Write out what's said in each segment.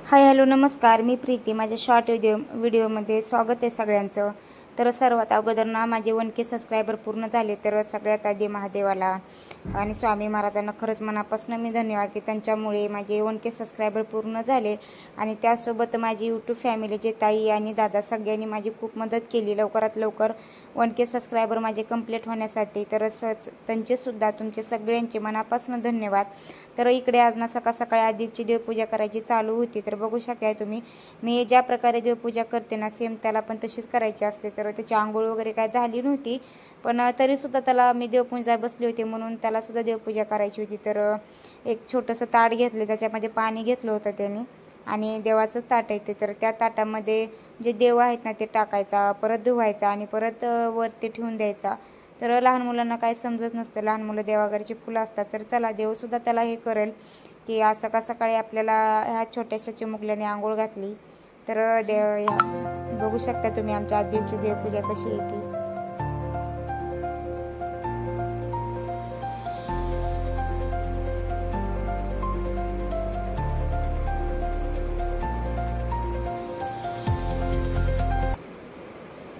Hi hello नमस्कार, मी प्रीती. माझ्या short व्हिडिओमध्ये स्वागत आहे सगळ्यांचं. तर सर्वात अगोदर ना माझे 1K सबस्क्रायबर पूर्ण झाले, तर सगळ्यात आधी महादेवाला आणि स्वामी महाराजांना खरंच मनापासून मी धन्यवाद की त्यांच्यामुळे माझे 1K सबस्क्रायबर पूर्ण झाले. आणि त्यासोबत माझी यूट्यूब फॅमिलीचे ताई आणि दादा सगळ्यांनी माझी खूप मदत केली लवकरात लवकर 1K सबस्क्रायबर माझे कंप्लीट होण्यासाठी. तर त्यांचेसुद्धा तुमचे सगळ्यांचे मनापासून धन्यवाद. तर इकडे आज ना सकाळ सकाळी आदिवची देवपूजा करायची चालू होती. तर बघू शकताय तुम्ही, मी ज्या प्रकारे देवपूजा करते ना सेम त्याला पण तशीच करायची असते. तर त्याची आंघोळ वगैरे काय झाली नव्हती, पण तरीसुद्धा त्याला मी देवपूजा बसली होती म्हणून त्यालासुद्धा देवपूजा करायची होती. तर एक छोटंसं ताट घेतलं, त्याच्यामध्ये पाणी घेतलं होतं त्याने आणि देवाचं ताट आहे ते. तर त्या ताटामध्ये जे देव आहेत ना ते टाकायचा, परत धुवायचा आणि परत वरती ठेवून द्यायचा. तर लहान मुलांना काय समजत नसतं, लहान मुलं देवाघरची फुलं असतात. तर चला देवसुद्धा त्याला हे करेल की आज सकाळ सकाळी आपल्याला ह्या छोट्याशा चिमुकल्याने आंघोळ घातली. तर बघू शकता तुम्ही आमच्या आदिवची देवपूजा कशी येते.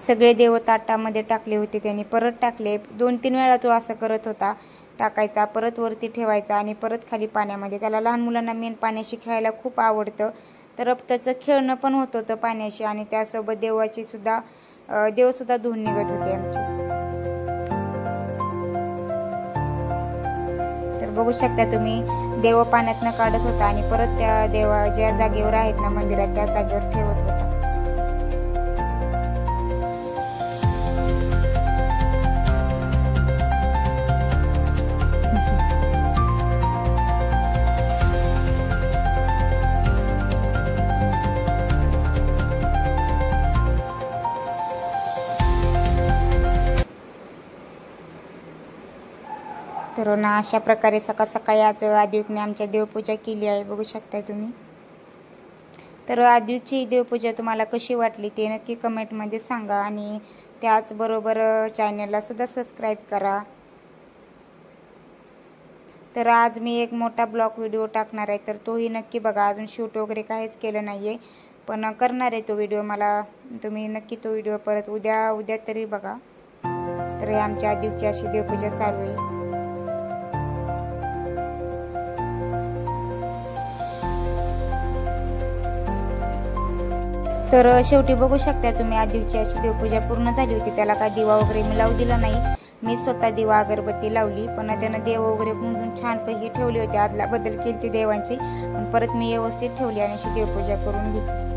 सगळे देव ताटामध्ये टाकले होते त्यांनी, परत टाकले 2-3 वेळा तो असं करत होता. टाकायचा, परत वरती ठेवायचा आणि परत खाली पाण्यामध्ये. त्याला लहान मुलांना मेन पाण्याशी खेळायला खूप आवडतं. तर त्याचं खेळणं पण होत होतं पाण्याशी आणि त्यासोबत देवसुद्धा धुवून निघत होते आमचे. तर बघू शकता तुम्ही, देव पाण्यातनं काढत होता आणि परत त्या देवा ज्या जागेवर आहेत ना मंदिरात त्या जागेवर ठेवत होता. तर ना अशा प्रकारे सकाळ सकाळी आज आदिवने आमच्या देवपूजा केली आहे, बघू शकताय तुम्ही. तर आदिवची देवपूजा तुम्हाला कशी वाटली ते नक्की कमेंटमध्ये सांगा आणि त्याचबरोबर चॅनलला सुद्धा सबस्क्राईब करा. तर आज मी एक मोठा ब्लॉग व्हिडिओ टाकणार आहे, तर तोही नक्की बघा. अजून शूट वगैरे काहीच केलं नाही आहे, पण करणार आहे तो व्हिडिओ. तुम्ही नक्की तो व्हिडिओ परत उद्या तरी बघा. तर आमच्या आदिवची अशी देवपूजा चालू आहे. तर शेवटी बघू शकता तुम्ही, आदिवची अशी देवपूजा पूर्ण झाली होती. त्याला काय दिवा वगैरे मी लावू दिला नाही, मी स्वतः दिवा अगरबत्ती लावली. पण त्यानं देव वगैरे पुंजून छानपैकी ठेवली होती. आदला बदल केली ती देवांची, पण परत मी व्यवस्थित ठेवली आणि अशी देवपूजा करून घेतली.